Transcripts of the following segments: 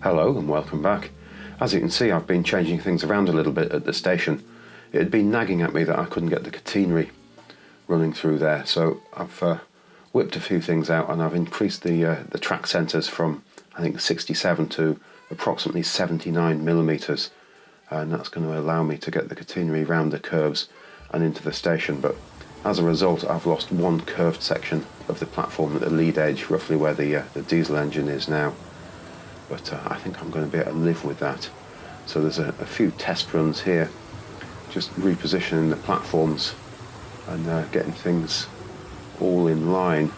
Hello and welcome back. As you can see, I've been changing things around a little bit at the station. It had been nagging at me that I couldn't get the catenary running through there, so I've whipped a few things out and I've increased the track centres from I think 67 to approximately 79 millimetres, and that's going to allow me to get the catenary round the curves and into the station. But as a result, I've lost one curved section of the platform at the lead edge, roughly where the diesel engine is now. But I think I'm going to be able to live with that. So there's a few test runs here, just repositioning the platforms and getting things all in line.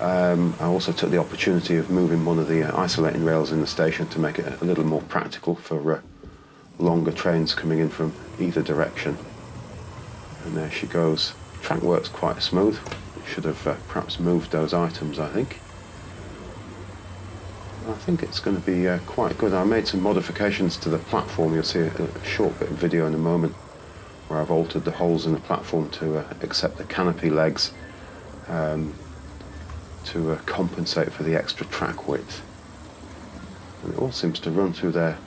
I also took the opportunity of moving one of the isolating rails in the station to make it a little more practical for longer trains coming in from either direction. And there she goes. Track works quite smooth. Should have perhaps moved those items, I think. I think it's going to be quite good. I made some modifications to the platform. You'll see a short bit of video in a moment where I've altered the holes in the platform to accept the canopy legs to compensate for the extra track width. And it all seems to run through there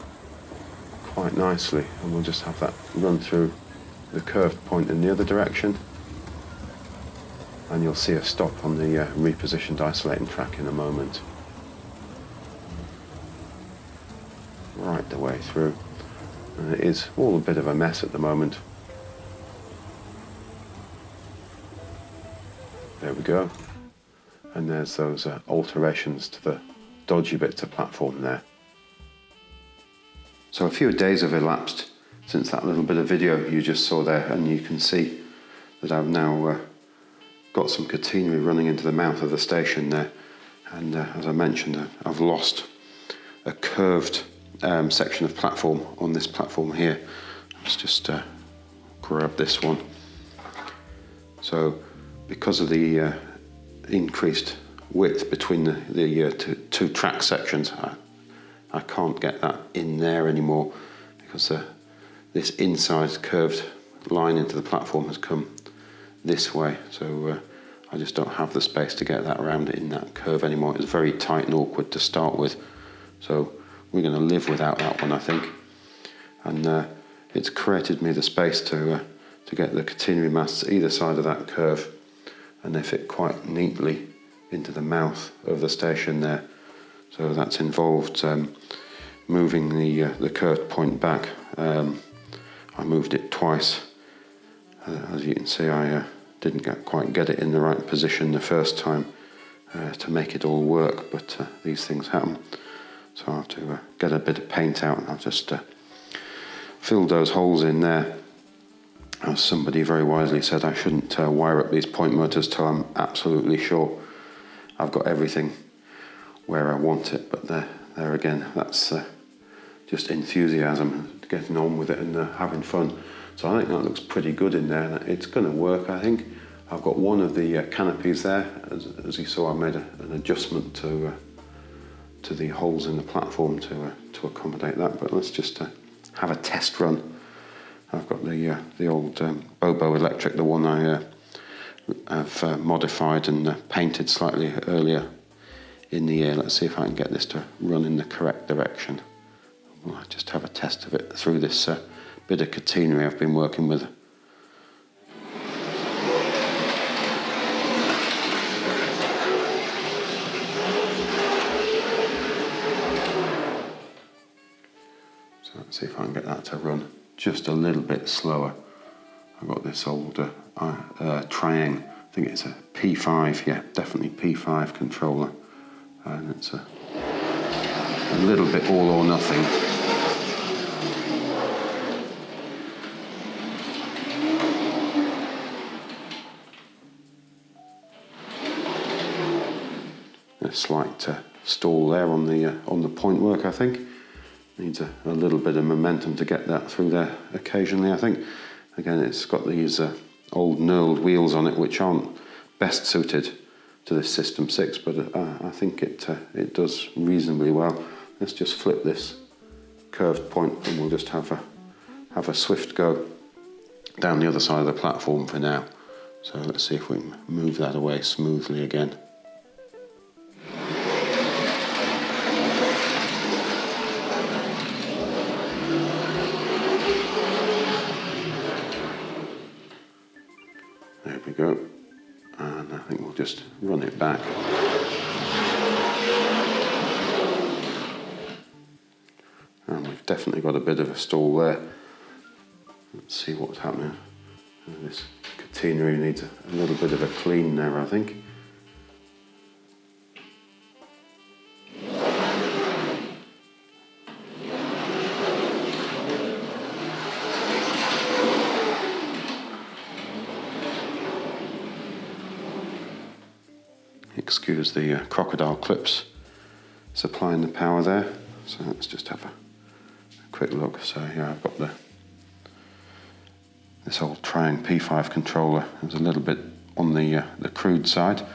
quite nicely, and we'll just have that run through the curved point in the other direction, and you'll see a stop on the repositioned isolating track in a moment. Right the way through, and it is all a bit of a mess at the moment. There we go, and there's those alterations to the dodgy bits of platform there. So a few days have elapsed since that little bit of video you just saw there, and you can see that I've now got some catenary running into the mouth of the station there, and as I mentioned, I've lost a curved section of platform on this platform here. Let's just grab this one. So because of the increased width between the two track sections, I can't get that in there anymore, because this inside curved line into the platform has come this way, so I just don't have the space to get that around in that curve anymore. It's very tight and awkward to start with, so we're going to live without that one, I think. And it's created me the space to get the catenary masts either side of that curve, and they fit quite neatly into the mouth of the station there. So that's involved moving the curved point back. I moved it twice. As you can see, I didn't quite get it in the right position the first time to make it all work, but these things happen. So I have to get a bit of paint out, and I've just filled those holes in there. As somebody very wisely said, I shouldn't wire up these point motors till I'm absolutely sure I've got everything where I want it. But there again, that's just enthusiasm, getting on with it and having fun. So I think that looks pretty good in there, and it's going to work, I think. I've got one of the canopies there. As you saw, I made an adjustment to the holes in the platform to accommodate that. But let's just have a test run. I've got the old Bobo electric, the one I have modified and painted slightly earlier in the year. Let's see if I can get this to run in the correct direction. We'll just have a test of it through this bit of catenary I've been working with. So let's see if I can get that to run just a little bit slower. I've got this old Triang, I think it's a P5, yeah, definitely P5 controller, and it's a little bit all or nothing. A slight stall there on the point work, I think. Needs a little bit of momentum to get that through there occasionally, I think. Again, it's got these old knurled wheels on it, which aren't best suited to this System 6, but I think it does reasonably well. Let's just flip this curved point, and we'll just have a swift go down the other side of the platform for now. So let's see if we can move that away smoothly again. go. And I think we'll just run it back. And we've definitely got a bit of a stall there. Let's see what's happening. This catenary needs a little bit of a clean there, I think. Excuse the crocodile clips supplying the power there. So let's just have a quick look. So yeah, I've got this old Triang P5 controller. It was a little bit on the crude side,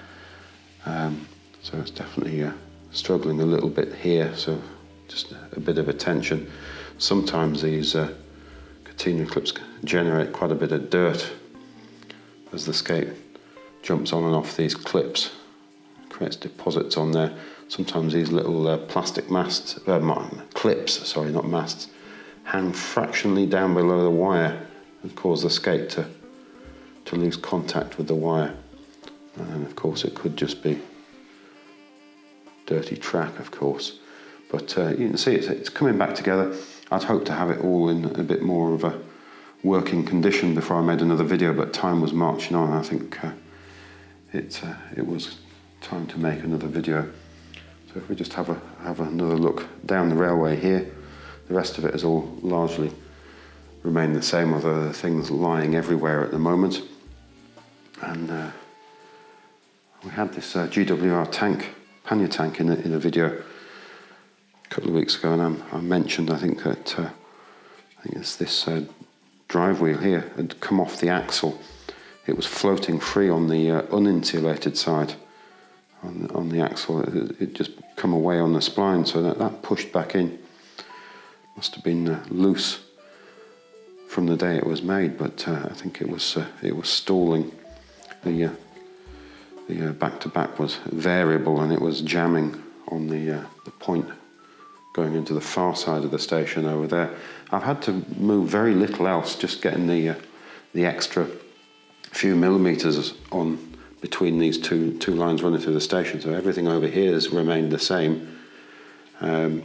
so it's definitely struggling a little bit here. So just a bit of attention. Sometimes these catenary clips generate quite a bit of dirt as the skate jumps on and off these clips. Creates deposits on there. Sometimes these little plastic masts, clips, sorry, not masts, hang fractionally down below the wire and cause the skate to lose contact with the wire. And of course it could just be dirty track, of course. But you can see it's coming back together. I'd hoped to have it all in a bit more of a working condition before I made another video, but time was marching on. I think it was time to make another video. So if we just have another look down the railway here, the rest of it has all largely remained the same, although there are things lying everywhere at the moment. And we had this GWR tank, pannier tank in a video a couple of weeks ago, and I mentioned, I think it's this drive wheel here had come off the axle. It was floating free on the uninsulated side. On the axle, it just come away on the spline, so that pushed back in. Must have been loose from the day it was made, but I think it was stalling. The back-to-back was variable, and it was jamming on the point going into the far side of the station over there. I've had to move very little else, just getting the extra few millimeters on between these two lines running through the station, so everything over here has remained the same. And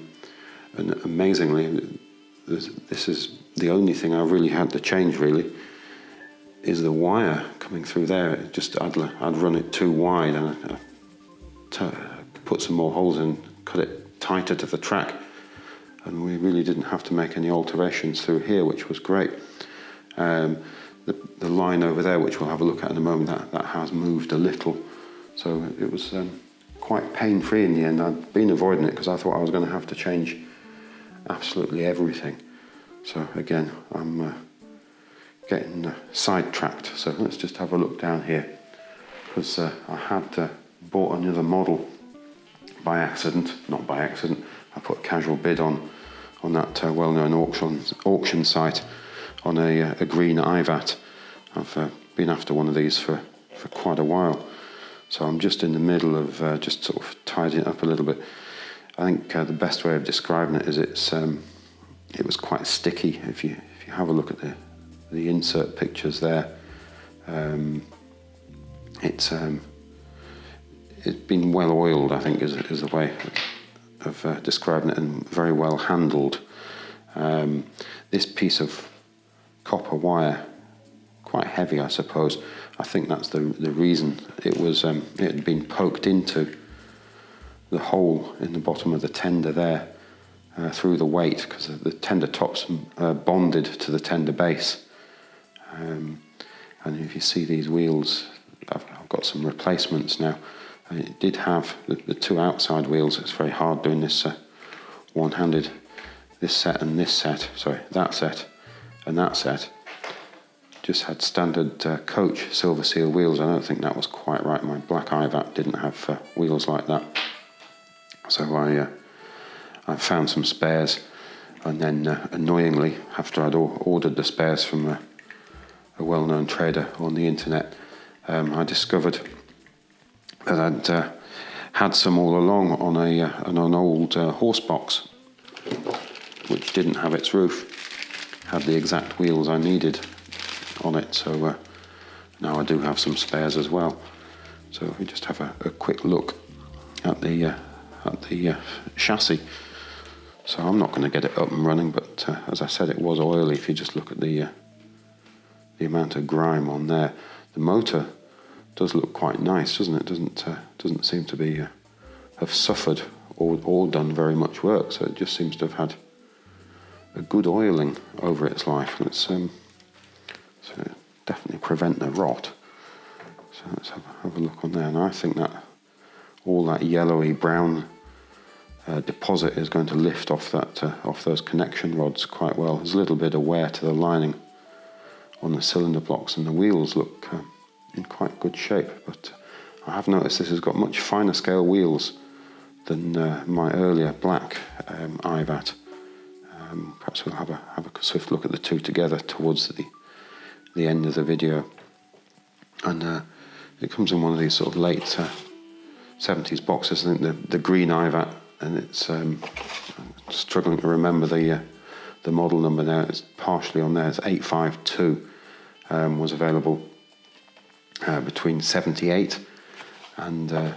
amazingly, this is the only thing I really had to change, really, is the wire coming through there. I'd run it too wide, and I put some more holes in, cut it tighter to the track, and we really didn't have to make any alterations through here, which was great. The line over there, which we'll have a look at in a moment, that has moved a little, so it was quite pain-free in the end. I'd been avoiding it because I thought I was going to have to change absolutely everything. So again, I'm getting sidetracked. So let's just have a look down here, because I had bought another model by accident. Not by accident. I put a casual bid on that well-known auction site on a green Ivat. I've been after one of these for quite a while, so I'm just in the middle of just sort of tidying it up a little bit. I think the best way of describing it is it was quite sticky. If you have a look at the insert pictures there, it's been well oiled, I think, is the way of describing it, and very well handled. This piece of copper wire, quite heavy, I suppose. I think that's the reason it had been poked into the hole in the bottom of the tender there through the weight, because the tender tops bonded to the tender base. And if you see these wheels, I've got some replacements now. It did have the two outside wheels. It's very hard doing this one-handed. This set and this set, sorry, that set and that set just had standard coach silver seal wheels. I don't think that was quite right. My black Ivat didn't have wheels like that. So I found some spares, and then annoyingly, after I'd ordered the spares from a well-known trader on the internet, I discovered that I'd had some all along on an old horse box, which didn't have its roof, had the exact wheels I needed on it. So Now I do have some spares as well. So if we just have a quick look at the chassis. So I'm not going to get it up and running, but as I said, it was oily. If you just look at the amount of grime on there, the motor does look quite nice, doesn't it? Doesn't seem to be have suffered or done very much work. So it just seems to have had a good oiling over its life. Let's so definitely prevent the rot. So let's have a look on there. And I think that all that yellowy brown deposit is going to lift off off those connection rods quite well. There's a little bit of wear to the lining on the cylinder blocks, and the wheels look in quite good shape. But I have noticed this has got much finer scale wheels than my earlier black Ivat. Perhaps we'll have a swift look at the two together towards the end of the video. And it comes in one of these sort of late 70s boxes. I think the green Ivat, and it's I'm struggling to remember the model number now. It's partially on there. It's 852. Was available between 78 and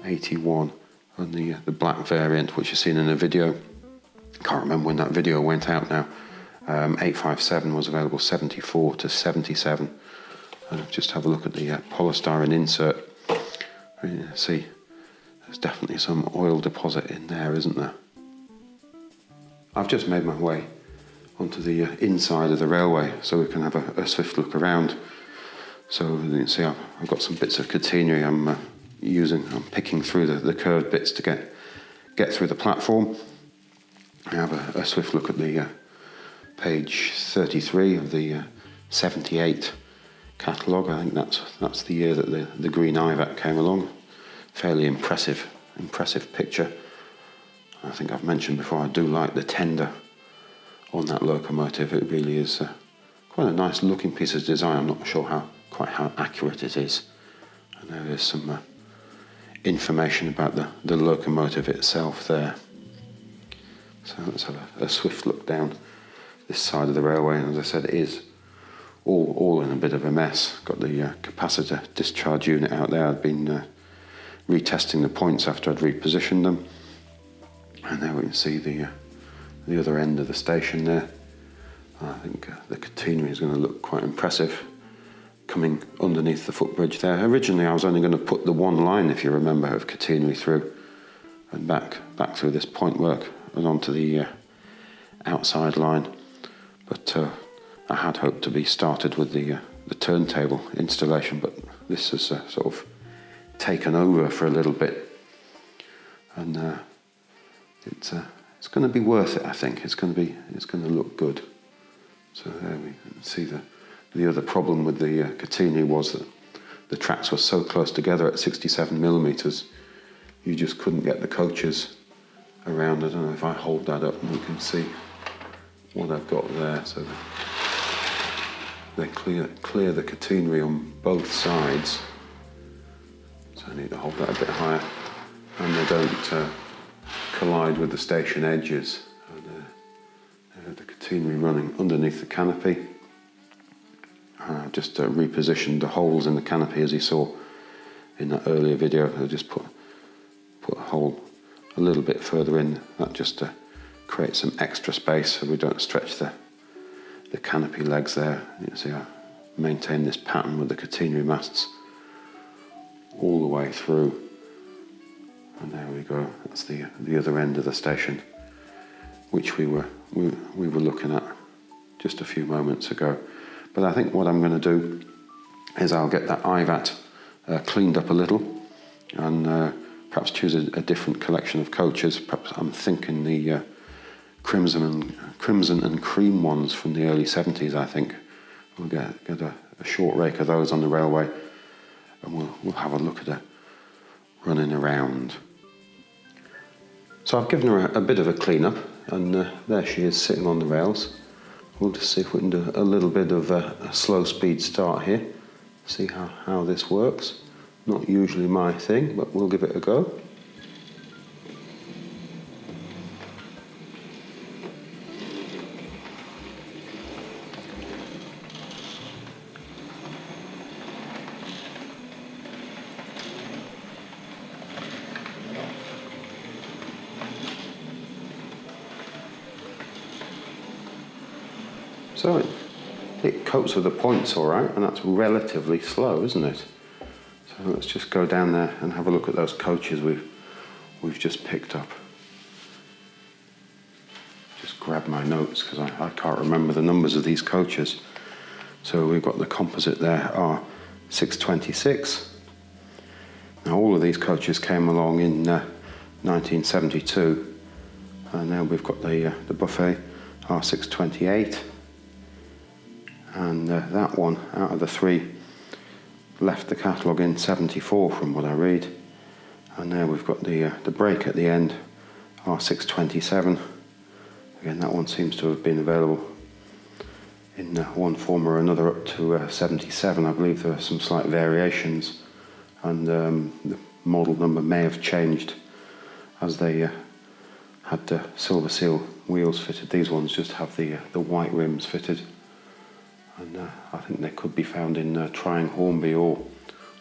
81 on the black variant, which you've seen in a video. Can't remember when that video went out now. 857 was available 74 to 77. And just have a look at the polystyrene insert. You see, there's definitely some oil deposit in there, isn't there? I've just made my way onto the inside of the railway so we can have a swift look around. So you can see I've got some bits of catenary I'm picking through the curved bits to get through the platform. I have a swift look at the page 33 of the 78 catalogue. I think that's the year that the green Ivat came along. Fairly impressive picture. I think I've mentioned before, I do like the tender on that locomotive. It really is quite a nice looking piece of design. I'm not sure quite how accurate it is. I know there's some information about the locomotive itself there. So let's have a swift look down this side of the railway. And as I said, it is all in a bit of a mess. Got the capacitor discharge unit out there. I've been retesting the points after I'd repositioned them. And there we can see the other end of the station there. I think the catenary is going to look quite impressive coming underneath the footbridge there. Originally I was only going to put the one line, if you remember, of catenary through and back through this point work and onto the outside line. But I had hoped to be started with the turntable installation, but this has sort of taken over for a little bit. And it's going to be worth it, I think. It's going to look good. So there we can see the other problem with the catenary was that the tracks were so close together at 67 millimeters, you just couldn't get the coaches around. I don't know if I hold that up and you can see what I've got there. So they clear the catenary on both sides. So I need to hold that a bit higher, and they don't collide with the station edges. And the catenary running underneath the canopy. I've just repositioned the holes in the canopy, as you saw in that earlier video. I just put a hole a little bit further in. That just creates some extra space so we don't stretch the canopy legs there. You can see I maintain this pattern with the catenary masts all the way through. And there we go. That's the other end of the station, which we were looking at just a few moments ago. But I think what I'm going to do is I'll get that Ivat cleaned up a little, and perhaps choose a different collection of coaches. Perhaps I'm thinking the crimson and cream ones from the early 70s. I think we'll get a short rake of those on the railway, and we'll have a look at her running around. So I've given her a bit of a clean up, and there she is sitting on the rails. We'll just see if we can do a little bit of a slow speed start here, see how this works. Not usually my thing, but we'll give it a go. So it copes with the points all right, and that's relatively slow, isn't it? So let's just go down there and have a look at those coaches we've just picked up. Just grab my notes because I can't remember the numbers of these coaches. So we've got the composite there, R.852 B.R. Now all of these coaches came along in 1972, and now we've got the buffet R.628 B.R. And that one, out of the three, left the catalogue in 74 from what I read. And now we've got the brake at the end, R.627 B.R. Again, that one seems to have been available in one form or another up to 77. I believe there are some slight variations, and the model number may have changed as they had the silver seal wheels fitted. These ones just have the white rims fitted. And I think they could be found in trying Hornby or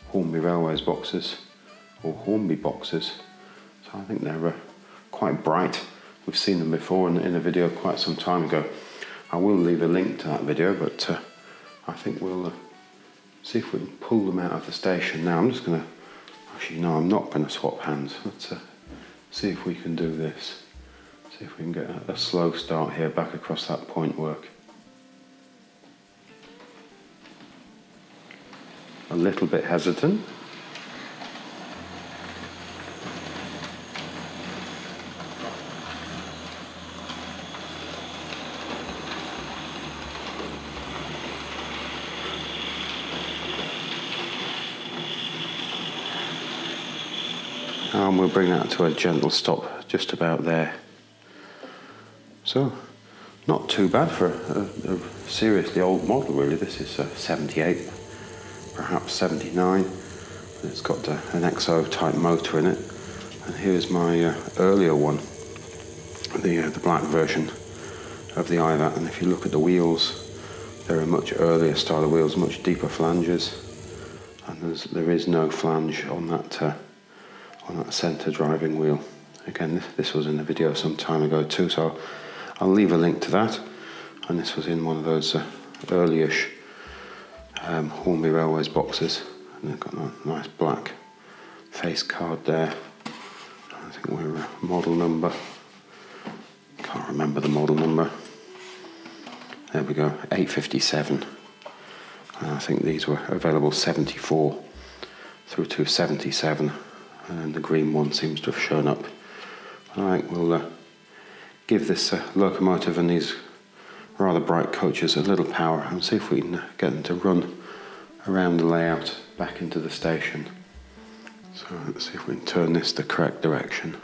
Hornby Railways boxes or Hornby boxes. So I think they're quite bright. We've seen them before in a video quite some time ago. I will leave a link to that video, but I think we'll see if we can pull them out of the station. Now I'm just going to, actually no, I'm not going to swap hands. Let's see if we can do this. See if we can get a slow start here back across that point work. A little bit hesitant. And we'll bring that to a gentle stop just about there. So, not too bad for a seriously old model really. This is 78. Perhaps 79. It's got an XO type motor in it, and here's my earlier one, the black version of the Ivat. And if you look at the wheels, they're a much earlier style of wheels, much deeper flanges, and there is no flange on that centre driving wheel. Again, this was in a video some time ago too, so I'll leave a link to that. And this was in one of those early-ish Hornby Railways boxes, and they've got a nice black face card there. I think we're model number, can't remember the model number. There we go, 857. And I think these were available 74 through to 77, and the green one seems to have shown up. Alright, we'll give this locomotive and these rather bright coaches a little power and see if we can get them to run around the layout back into the station. So let's see if we can turn this the correct direction.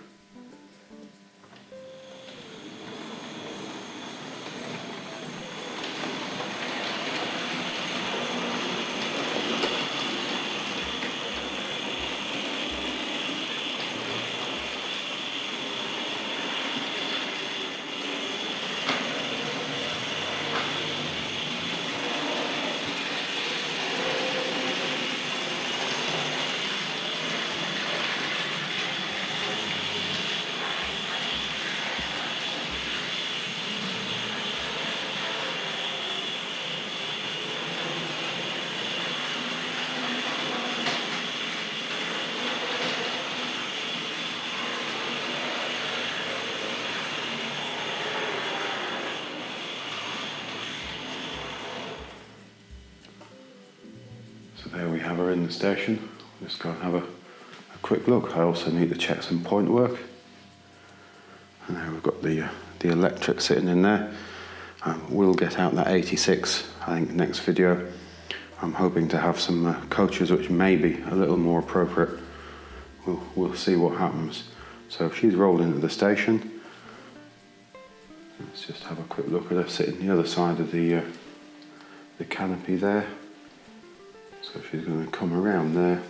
So there we have her in the station. Just go and have a quick look. I also need to check some point work. And there we've got the electric sitting in there. We'll get out that 86, I think, next video. I'm hoping to have some coaches which may be a little more appropriate. We'll see what happens. So she's rolled into the station. Let's just have a quick look at her sitting the other side of the canopy there. So she's going to come around there.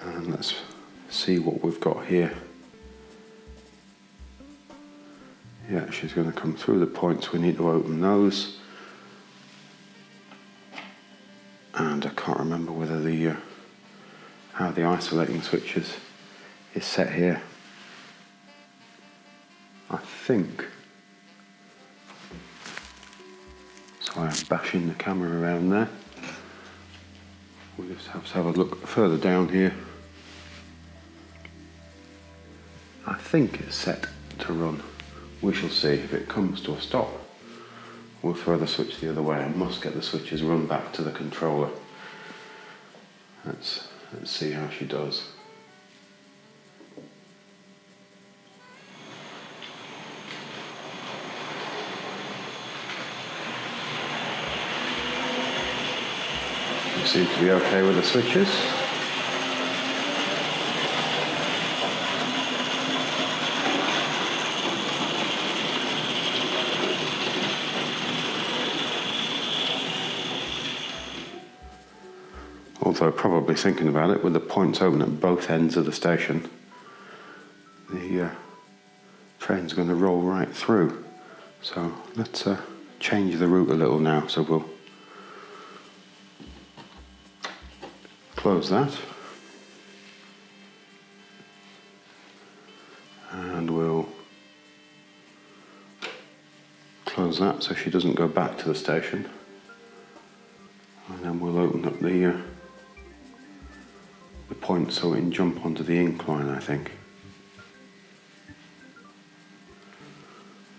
And let's see what we've got here. Yeah, she's going to come through the points. We need to open those. And I can't remember whether how the isolating switch is set here. I think So I'm bashing the camera around there. We just have to have a look further down here. I think it's set to run. We shall see. If it comes to a stop, we'll throw the switch the other way. I must get the switches run back to the controller. Let's see how she does. You seem to be okay with the switches. Although probably thinking about it, with the points open at both ends of the station, the train's going to roll right through. So let's change the route a little now. So we'll close that, and we'll close that so she doesn't go back to the station, and then we'll open up the point so we can jump onto the incline, I think.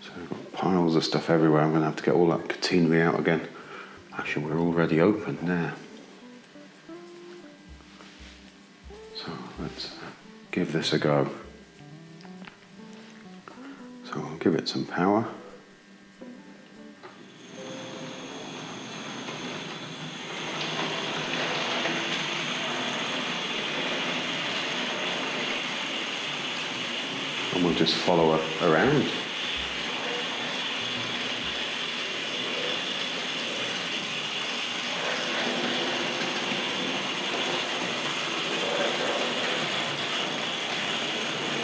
So we've got piles of stuff everywhere. I'm going to have to get all that catenary out again. Actually, we're already open there. So let's give this a go. So I'll give it some power. And we'll just follow her around.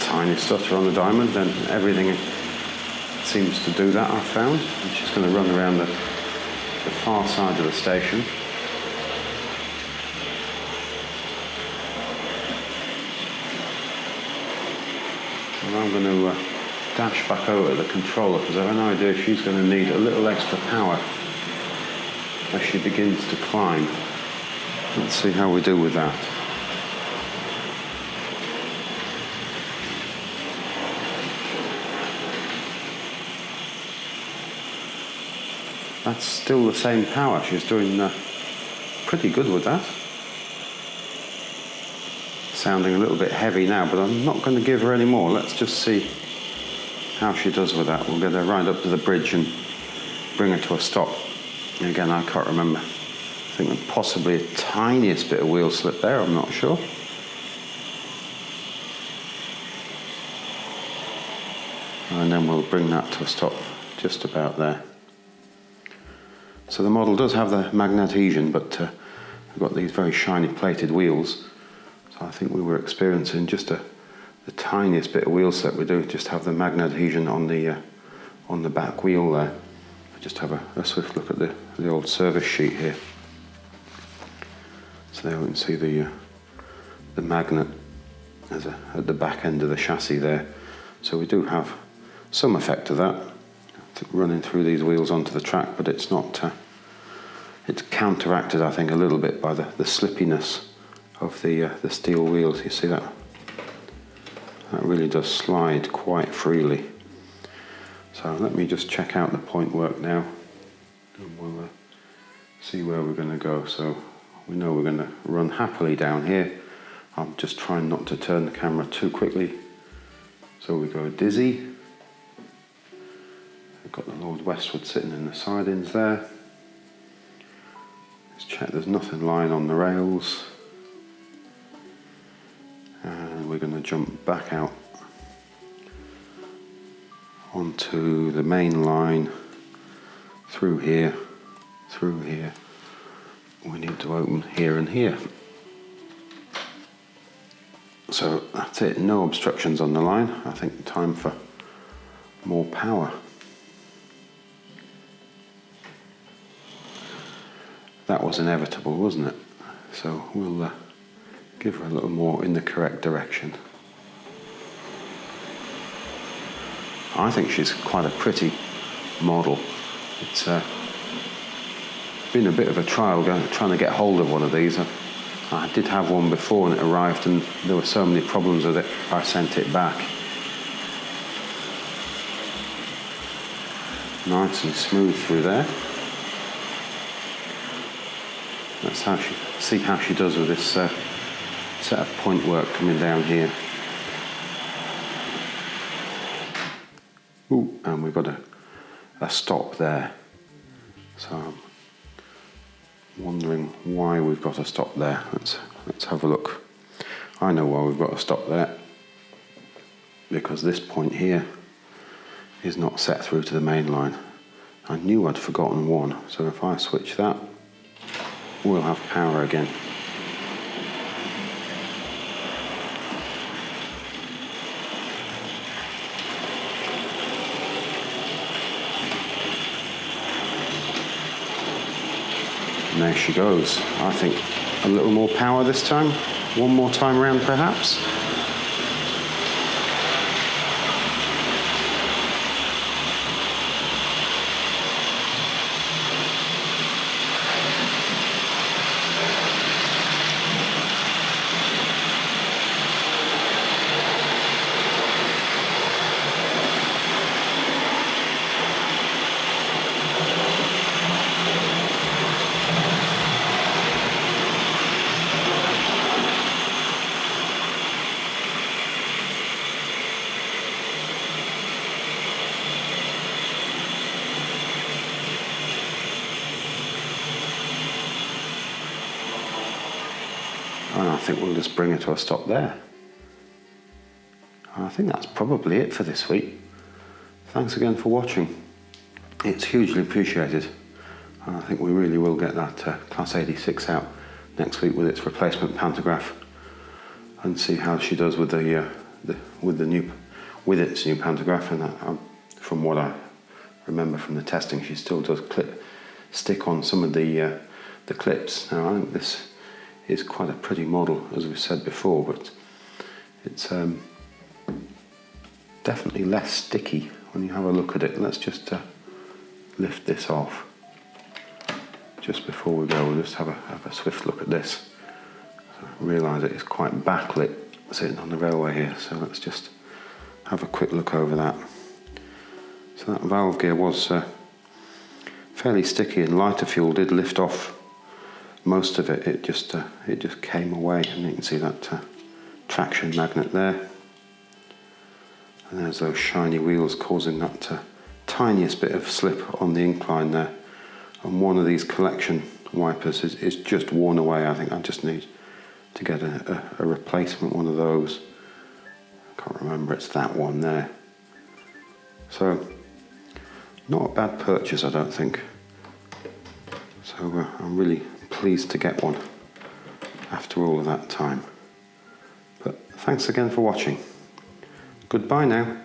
Tiny stutter on the diamond, then everything seems to do that, I've found. And she's going to run around the far side of the station. And I'm going to dash back over to the controller because I have an idea she's going to need a little extra power as she begins to climb. Let's see how we do with that. That's still the same power. She's doing pretty good with that. Sounding a little bit heavy now, but I'm not going to give her any more. Let's just see how she does with that. We'll get her right up to the bridge and bring her to a stop. And again, I can't remember. I think possibly a tiniest bit of wheel slip there, I'm not sure. And then we'll bring that to a stop just about there. So the model does have the magnetesian, but we've got these very shiny plated wheels. So I think we were experiencing just the tiniest bit of wheel slip. We do just have the magnetesian on the back wheel there. I just have a swift look at the old service sheet here. So there we can see the magnet at the back end of the chassis there. So we do have some effect of that running through these wheels onto the track, but it's not. It's counteracted, I think, a little bit by the slippiness of the steel wheels. You see that? That really does slide quite freely. So let me just check out the point work now, and we'll see where we're going to go. So we know we're going to run happily down here. I'm just trying not to turn the camera too quickly. So we go dizzy. We've got the Lord Westwood sitting in the sidings there. Let's check there's nothing lying on the rails. And we're going to jump back out onto the main line, through here. We need to open here and here. So that's it, no obstructions on the line. I think time for more power. That was inevitable, wasn't it? So we'll give her a little more in the correct direction. I think she's quite a pretty model. It's been a bit of a trial trying to get hold of one of these. I did have one before and it arrived and there were so many problems with it, I sent it back. Nice and smooth through there. Let's see how she does with this set of point work coming down here. Ooh, and we've got a stop there. So I'm wondering why we've got a stop there. Let's have a look. I know why we've got a stop there. Because this point here is not set through to the main line. I knew I'd forgotten one, so if I switch that, we'll have power again. And there she goes. I think a little more power this time. One more time round perhaps. And I think we'll just bring it to a stop there. I think that's probably it for this week. Thanks again for watching. It's hugely appreciated. I think we really will get that Class 86 out next week with its replacement pantograph and see how she does with its new pantograph. And from what I remember from the testing, she still does stick on some of the clips. Now I think this is quite a pretty model, as we've said before, but it's definitely less sticky when you have a look at it. Let's just lift this off. Just before we go, we'll just have a swift look at this. So I realise it is quite backlit sitting on the railway here, so let's just have a quick look over that. So that valve gear was fairly sticky, and lighter fuel did lift off most of it. It just came away, and you can see that traction magnet there. And there's those shiny wheels causing that tiniest bit of slip on the incline there. And one of these collection wipers is just worn away. I think I just need to get a replacement one of those. I can't remember, it's that one there. So, not a bad purchase, I don't think. So I'm really pleased to get one after all of that time. But thanks again for watching. Goodbye now.